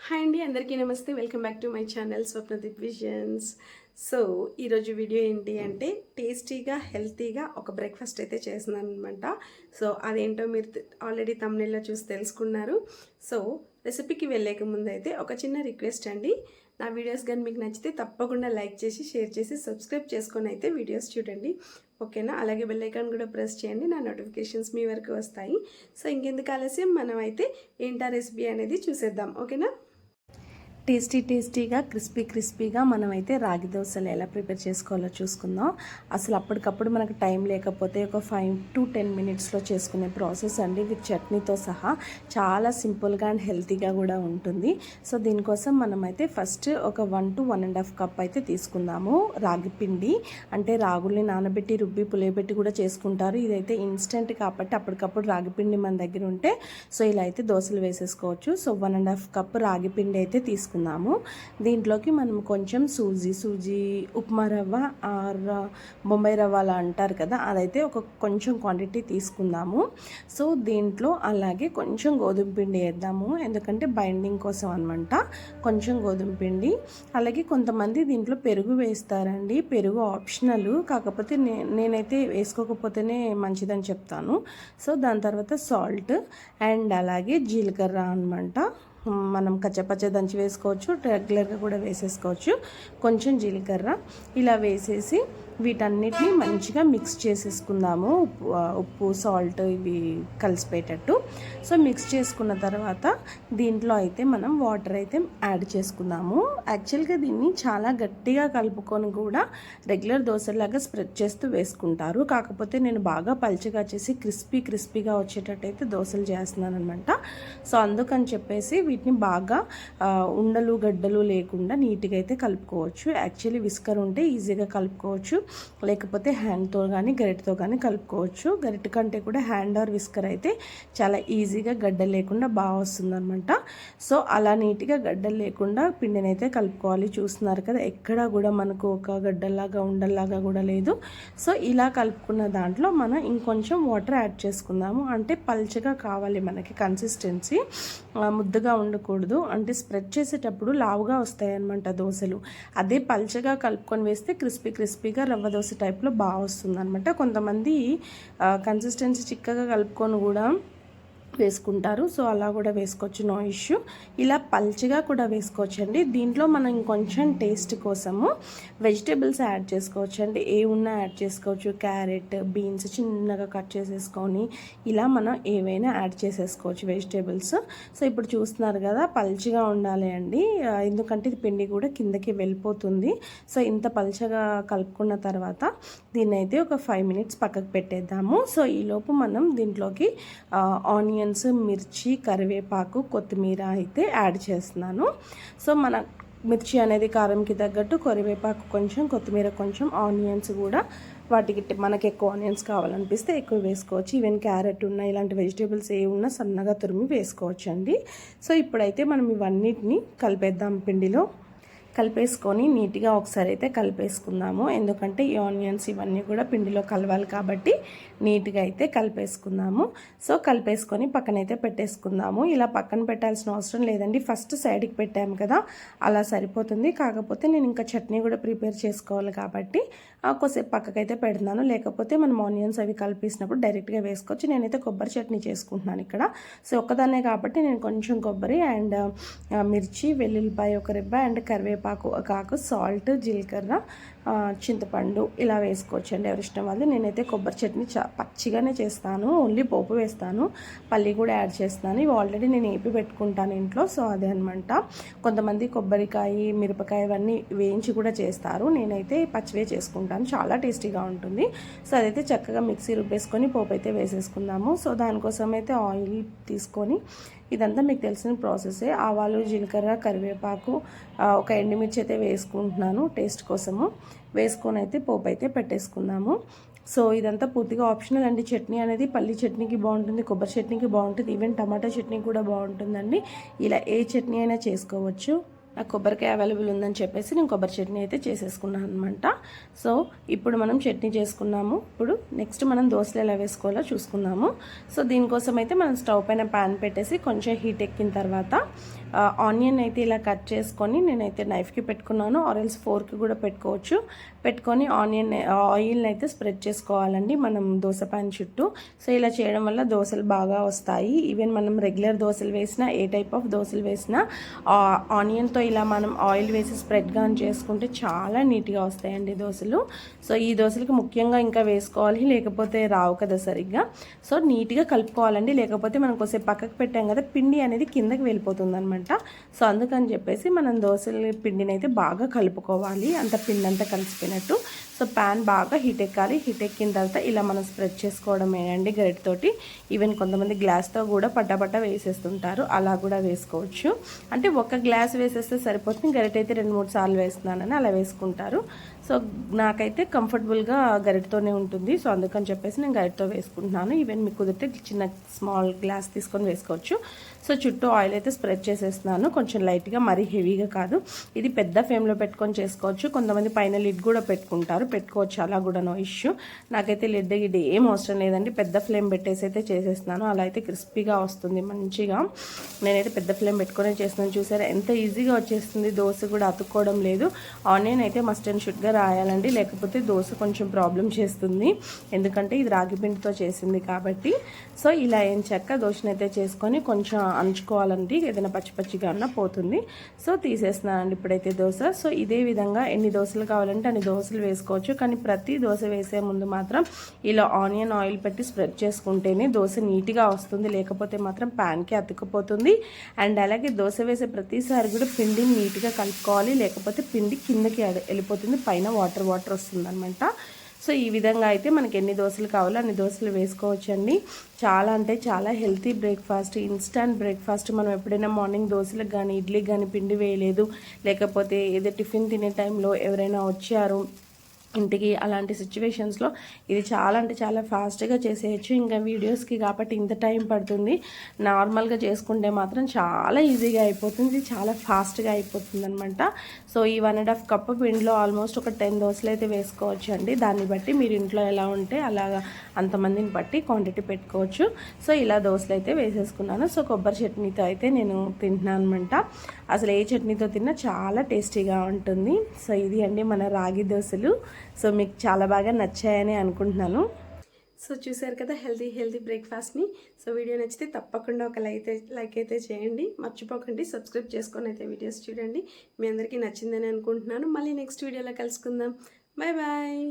Hi అండి, అందరికీ నమస్తే. Welcome back to my channel Swapnadeep visions. So ఈరోజు వీడియో ఏంటి అంటే టేస్టీగా హెల్తీగా ఒక బ్రేక్ఫాస్ట్ అయితే చేస్తున్నాను అనమాట. సో అదేంటో మీరు ఆల్రెడీ తమ్నెల్లో చూసి తెలుసుకున్నారు. సో రెసిపీకి వెళ్ళేక ముందు అయితే ఒక చిన్న రిక్వెస్ట్ అండి. నా వీడియోస్ కానీ మీకు నచ్చితే తప్పకుండా లైక్ చేసి షేర్ చేసి సబ్స్క్రైబ్ చేసుకొని అయితే వీడియోస్ చూడండి, ఓకేనా? అలాగే బెల్ ఐకాన్ కూడా ప్రెస్ చేయండి, నా నోటిఫికేషన్స్ మీ వరకు వస్తాయి. సో ఇంకెందుకు ఆలస్యం, మనం అయితే ఏంటా రెసిపీ అనేది చూసేద్దాం, ఓకేనా? టేస్టీగా క్రిస్పీగా మనమైతే రాగి దోశలు ఎలా ప్రిపేర్ చేసుకోవాలో చూసుకుందాం. అసలు అప్పటికప్పుడు మనకు టైం లేకపోతే ఒక 5 to 10 మినిట్స్లో చేసుకునే ప్రాసెస్ అండి, విత్ చట్నీతో సహా. చాలా సింపుల్గా అండ్ హెల్తీగా కూడా ఉంటుంది. సో దీనికోసం మనమైతే ఫస్ట్ ఒక 1 to 1.5 కప్ అయితే తీసుకుందాము రాగి పిండి. అంటే రాగుల్ని నానబెట్టి రుబ్బి పులియబెట్టి కూడా చేసుకుంటారు. ఇదైతే ఇన్స్టెంట్ కాబట్టి అప్పటికప్పుడు రాగి పిండి మన దగ్గర ఉంటే సో ఇలా అయితే దోశలు వేసేసుకోవచ్చు. సో 1.5 కప్ రాగి పిండి అయితే తీసుకుందాము. దీంట్లోకి మనం కొంచెం సూజీ ఉప్మా రవ్వ ఆర్ బొంబాయి రవ్వ అలా అంటారు కదా, అదైతే కొంచెం క్వాంటిటీ తీసుకుందాము. సో దీంట్లో అలాగే కొంచెం గోధుమ పిండి వేద్దాము, ఎందుకంటే బైండింగ్ కోసం అనమాట. కొంచెం గోధుమ పిండి, అలాగే కొంతమంది దీంట్లో పెరుగు వేస్తారండి. పెరుగు ఆప్షనల్, కాకపోతే నేనైతే వేసుకోకపోతేనే మంచిదని చెప్తాను. సో దాని తర్వాత సాల్ట్ అండ్ అలాగే జీలకర్ర అనమాట. మనం కచ్చపచ్చ దంచి వేసుకోవచ్చు, రెగ్యులర్గా కూడా వేసేసుకోవచ్చు. కొంచెం జీలకర్ర ఇలా వేసేసి వీటన్నిటిని మంచిగా మిక్స్ చేసేసుకుందాము. ఉప్పు సాల్ట్ ఇవి కలిసిపోయేటట్టు. సో మిక్స్ చేసుకున్న తర్వాత దీంట్లో అయితే మనం వాటర్ అయితే యాడ్ చేసుకుందాము. యాక్చువల్గా దీన్ని చాలా గట్టిగా కలుపుకొని కూడా రెగ్యులర్ దోశలాగా స్ప్రెడ్ చేస్తూ వేసుకుంటారు. కాకపోతే నేను బాగా పల్చగా చేసి క్రిస్పీగా వచ్చేటట్టు అయితే దోశలు చేస్తున్నాను అనమాట. సో అందుకని చెప్పేసి వీటిని బాగా ఉండలు గడ్డలు లేకుండా నీట్గా అయితే కలుపుకోవచ్చు. యాక్చువల్లీ విస్కర్ ఉంటే ఈజీగా కలుపుకోవచ్చు, లేకపోతే హ్యాండ్తో కానీ గరిటతో కానీ కలుపుకోవచ్చు. గరిట కంటే కూడా హ్యాండ్ ఆర్ విస్కర్ అయితే చాలా ఈజీగా గడ్డలు లేకుండా బాగా వస్తుంది అనమాట. సో అలా నీట్గా గడ్డలు లేకుండా పిండిని అయితే కలుపుకోవాలి. చూస్తున్నారు కదా, ఎక్కడా కూడా మనకు ఒక గడ్డల్లాగా ఉండల్లాగా కూడా లేదు. సో ఇలా కలుపుకున్న దాంట్లో మనం ఇంకొంచెం వాటర్ యాడ్ చేసుకుందాము. అంటే పల్చగా కావాలి మనకి కన్సిస్టెన్సీ, ముద్దగా ఉండకూడదు. అంటే స్ప్రెడ్ చేసేటప్పుడు లావుగా వస్తాయి అన్నమాట దోశలు. అదే పల్చగా కలుపుకొని వేస్తే క్రిస్పీగా రవ్వ దోశ టైప్లో బాగా వస్తుంది అనమాట. కొంతమంది కన్సిస్టెన్సీ చిక్కగా కలుపుకొని కూడా వేసుకుంటారు. సో అలా కూడా వేసుకోవచ్చు, నో ఇష్యూ. ఇలా పల్చగా కూడా వేసుకోవచ్చండి. దీంట్లో మనం ఇంకొంచెం టేస్ట్ కోసము వెజిటేబుల్స్ యాడ్ చేసుకోవచ్చండి. ఏ ఉన్నా యాడ్ చేసుకోవచ్చు. క్యారెట్, బీన్స్ చిన్నగా కట్ చేసేసుకొని ఇలా మనం ఏవైనా యాడ్ చేసేసుకోవచ్చు వెజిటేబుల్స్. సో ఇప్పుడు చూస్తున్నారు కదా, పల్చగా ఉండాలి అండి, ఎందుకంటే ఇది పిండి కూడా కిందకి వెళ్ళిపోతుంది. సో ఇంత పల్చగా కలుపుకున్న తర్వాత దీన్ని అయితే ఒక 5 minutes పక్కకు పెట్టేద్దాము. సో ఈలోపు మనం దీంట్లోకి ఆనియన్స్, మిర్చి, కరివేపాకు, కొత్తిమీర అయితే యాడ్ చేస్తున్నాను. సో మన మిర్చి అనేది కారంకి తగ్గట్టు, కరివేపాకు కొంచెం, కొత్తిమీర కొంచెం, ఆనియన్స్ కూడా వాటికి మనకి ఎక్కువ ఆనియన్స్ కావాలనిపిస్తే ఎక్కువ వేసుకోవచ్చు. ఈవెన్ క్యారెట్ ఉన్నా ఇలాంటి వెజిటేబుల్స్ ఏ ఉన్నా సన్నగా తురిమి వేసుకోవచ్చు అండి. సో ఇప్పుడైతే మనం ఇవన్నిటిని కలిపేద్దాం. పిండిలో కలిపేసుకొని నీట్గా ఒకసారి అయితే కలిపేసుకుందాము. ఎందుకంటే ఈ ఆనియన్స్ ఇవన్నీ కూడా పిండిలో కలవాలి కాబట్టి నీట్గా అయితే కలిపేసుకుందాము. సో కలిపేసుకొని పక్కనైతే పెట్టేసుకుందాము. ఇలా పక్కన పెట్టాల్సిన అవసరం లేదండి, ఫస్ట్ సైడ్కి పెట్టాము కదా అలా సరిపోతుంది. కాకపోతే నేను ఇంకా చట్నీ కూడా ప్రిపేర్ చేసుకోవాలి కాబట్టి కొద్దిసేపు పక్కకైతే పెడుతున్నాను. లేకపోతే మనం ఆనియన్స్ అవి కలిపేసినప్పుడు డైరెక్ట్గా వేసుకోవచ్చు. నేనైతే కొబ్బరి చట్నీ చేసుకుంటున్నాను ఇక్కడ. సో ఒక్కదాన్నే కాబట్టి నేను కొంచెం కొబ్బరి అండ్ మిర్చి, వెల్లుల్లిపాయ ఒక రెబ్బ అండ్ కరివేపాకు ఒక ఆకు, సాల్ట్, జీలకర్ర, చింతపండు ఇలా వేసుకోవచ్చు అండి, ఎవరి ఇష్టం వాళ్ళు. నేనైతే కొబ్బరి చట్నీ పచ్చిగానే చేస్తాను, ఓన్లీ పోపు వేస్తాను, పల్లి కూడా యాడ్ చేస్తాను. ఇవి ఆల్రెడీ నేను ఏపి పెట్టుకుంటాను ఇంట్లో. సో అదే అనమాట. కొంతమంది కొబ్బరికాయ, మిరపకాయ ఇవన్నీ వేయించి కూడా చేస్తారు. నేనైతే పచ్చివే చేసుకుంటాను, చాలా టేస్టీగా ఉంటుంది. సో అదైతే చక్కగా మిక్సీ రుబ్బేసుకొని పోపు అయితే వేసేసుకుందాము. సో దానికోసం అయితే ఆయిల్ తీసుకొని, ఇదంతా మీకు తెలిసిన ప్రాసెసే, ఆవాలు, జీలకర్ర, కరివేపాకు, ఒక ఎండుమిర్చి అయితే వేసుకుంటున్నాను టేస్ట్ కోసము. వేసుకొని అయితే పోపు అయితే పెట్టేసుకుందాము. సో ఇదంతా పూర్తిగా ఆప్షనల్ అండి. చట్నీ అనేది పల్లి చట్నీకి బాగుంటుంది, కొబ్బరి చట్నీకి బాగుంటుంది, ఈవెన్ టమాటా చట్నీ కూడా బాగుంటుందండి. ఇలా ఏ చట్నీ అయినా చేసుకోవచ్చు. నాకు కొబ్బరికాయ అవైలబుల్ ఉందని చెప్పేసి నేను కొబ్బరి చట్నీ అయితే చేసేసుకున్నాను అనమాట. సో ఇప్పుడు మనం చట్నీ చేసుకున్నాము. ఇప్పుడు నెక్స్ట్ మనం దోశలు ఎలా వేసుకోవాలో చూసుకుందాము. సో దీనికోసం అయితే మనం స్టవ్ పైన ప్యాన్ పెట్టేసి కొంచెం హీట్ ఎక్కిన తర్వాత ఆనియన్ అయితే ఇలా కట్ చేసుకొని నేనైతే నైఫ్కి పెట్టుకున్నాను, ఆరెల్స్ ఫోర్కి కూడా పెట్టుకోవచ్చు. పెట్టుకొని ఆయిల్ని అయితే స్ప్రెడ్ చేసుకోవాలండి మనం దోశ ప్యాన్ చుట్టూ. సో ఇలా చేయడం వల్ల దోశలు బాగా వస్తాయి. ఈవెన్ మనం రెగ్యులర్ దోశలు వేసినా, ఏ టైప్ ఆఫ్ దోశలు వేసినా ఆనియన్తో ఇలా మనం ఆయిల్ వేసి స్ప్రెడ్గా చేసుకుంటే చాలా నీట్గా వస్తాయండి దోశలు. సో ఈ దోశలకి ముఖ్యంగా ఇంకా వేసుకోవాలి, లేకపోతే రావు కదా సరిగ్గా. సో నీట్గా కలుపుకోవాలండి, లేకపోతే మనం కొద్దిసేపు పక్కకు పెట్టాం కదా, పిండి అనేది కిందకి వెళ్ళిపోతుంది అనమాట. సో అందుకని చెప్పేసి మనం దోశల పిండిని అయితే బాగా కలుపుకోవాలి, అంత పిండి అంతా కలిసిపోయినట్టు. సో ప్యాన్ బాగా హీట్ ఎక్కాలి. హీట్ ఎక్కిన తర్వాత ఇలా మనం స్ప్రెడ్ చేసుకోవడమేనండి గరిటతోటి. ఈవెన్ కొంతమంది గ్లాస్తో కూడా పట్ట వేసేస్తుంటారు, అలా కూడా వేసుకోవచ్చు. అంటే ఒక గ్లాస్ వేసేస్తే సరిపోతుంది, గరిట అయితే 2-3 సార్లు వేస్తున్నానని అలా వేసుకుంటారు. సో నాకైతే కంఫర్టబుల్గా గరిటతోనే ఉంటుంది, సో అందుకని చెప్పేసి నేను గరిటతో వేసుకుంటున్నాను. ఈవెన్ మీకు కుదిరితే చిన్న స్మాల్ గ్లాస్ తీసుకొని వేసుకోవచ్చు. సో చుట్టూ ఆయిల్ అయితే స్ప్రెడ్ చేసేస్తున్నాను, కొంచెం లైట్గా, మరీ హెవీగా కాదు. ఇది పెద్ద ఫ్లేమ్లో పెట్టుకొని చేసుకోవచ్చు. కొంతమంది పైన లిడ్ కూడా పెట్టుకోవచ్చు, అలా కూడా నో ఇష్యూ. నాకైతే లిడ్ గిడ్ ఏం అవసరం లేదండి, పెద్ద ఫ్లేమ్ పెట్టేసి అయితే చేసేస్తున్నాను. అలా అయితే క్రిస్పీగా వస్తుంది మంచిగా. నేనైతే పెద్ద ఫ్లేమ్ పెట్టుకొని చేస్తున్నాను. చూసారా ఎంత ఈజీగా వచ్చేస్తుంది, దోశ కూడా అతుక్కోవడం లేదు. ఆనియన్ అయితే మస్ట్ అండ్ షుడ్గా రాయాలండి, లేకపోతే దోశ కొంచెం ప్రాబ్లం చేస్తుంది, ఎందుకంటే ఇది రాగి పిండితో చేసింది కాబట్టి. సో ఇలా ఏం చెక్క దోశనైతే చేసుకొని కొంచెం అంచుకోవాలండి, ఏదైనా పచ్చిగా అన్న పోతుంది. సో తీసేస్తున్నానండి ఇప్పుడైతే దోశ. సో ఇదే విధంగా ఎన్ని దోశలు కావాలంటే అన్ని దోశలు వేసుకోవచ్చు, కానీ ప్రతి దోశ వేసే ముందు మాత్రం ఇలా ఆనియన్ ఆయిల్ పెట్టి స్ప్రెడ్ చేసుకుంటేనే దోశ నీట్గా వస్తుంది, లేకపోతే మాత్రం ప్యాన్కి అతుక్కుపోతుంది. అండ్ అలాగే దోశ వేసే ప్రతిసారి కూడా పిండిని నీట్గా కలుపుకోవాలి, లేకపోతే పిండి కిందకి వెళ్ళిపోతుంది, పైన వాటర్ వస్తుంది అనమాట. సో ఈ విధంగా అయితే మనకి ఎన్ని దోశలు కావాలో అన్ని దోశలు వేసుకోవచ్చండి. చాలా అంటే చాలా హెల్తీ బ్రేక్ఫాస్ట్, ఇన్స్టంట్ బ్రేక్ఫాస్ట్. మనం ఎప్పుడైనా మార్నింగ్ దోశలకు కానీ ఇడ్లీకి కానీ పిండి వేయలేదు, లేకపోతే ఏదో టిఫిన్ తినే టైంలో ఎవరైనా వచ్చారు ఇంటికి, అలాంటి సిచ్యువేషన్స్లో ఇది చాలా అంటే చాలా ఫాస్ట్గా చేసేయచ్చు. ఇంకా వీడియోస్కి కాబట్టి ఇంత టైం పడుతుంది, నార్మల్గా చేసుకుంటే మాత్రం చాలా ఈజీగా అయిపోతుంది, చాలా ఫాస్ట్గా అయిపోతుంది అనమాట. సో ఈ 1.5 కప్పు పిండిలో ఆల్మోస్ట్ ఒక 10 దోశలు అయితే వేసుకోవచ్చు అండి. దాన్ని బట్టి మీరు ఇంట్లో ఎలా ఉంటే అలాగా అంతమందిని బట్టి క్వాంటిటీ పెట్టుకోవచ్చు. సో ఇలా దోశలు అయితే వేసేసుకున్నాను. సో కొబ్బరి చట్నీతో అయితే నేను తింటున్నాను అనమాట. అసలు ఏ చట్నీతో తిన్నా చాలా టేస్టీగా ఉంటుంది. సో ఇది అండి మన రాగి దోశలు. సో మీకు చాలా బాగా నచ్చాయని అనుకుంటున్నాను. సో చూసారు కదా హెల్తీ బ్రేక్ఫాస్ట్ని. సో వీడియో నచ్చితే తప్పకుండా ఒక లైక్ అయితే చేయండి, మర్చిపోకండి సబ్స్క్రైబ్ చేసుకొని అయితే వీడియోస్ చూడండి. మీ అందరికీ నచ్చిందని అనుకుంటున్నాను. మళ్ళీ నెక్స్ట్ వీడియోలో కలుసుకుందాం. Bye bye.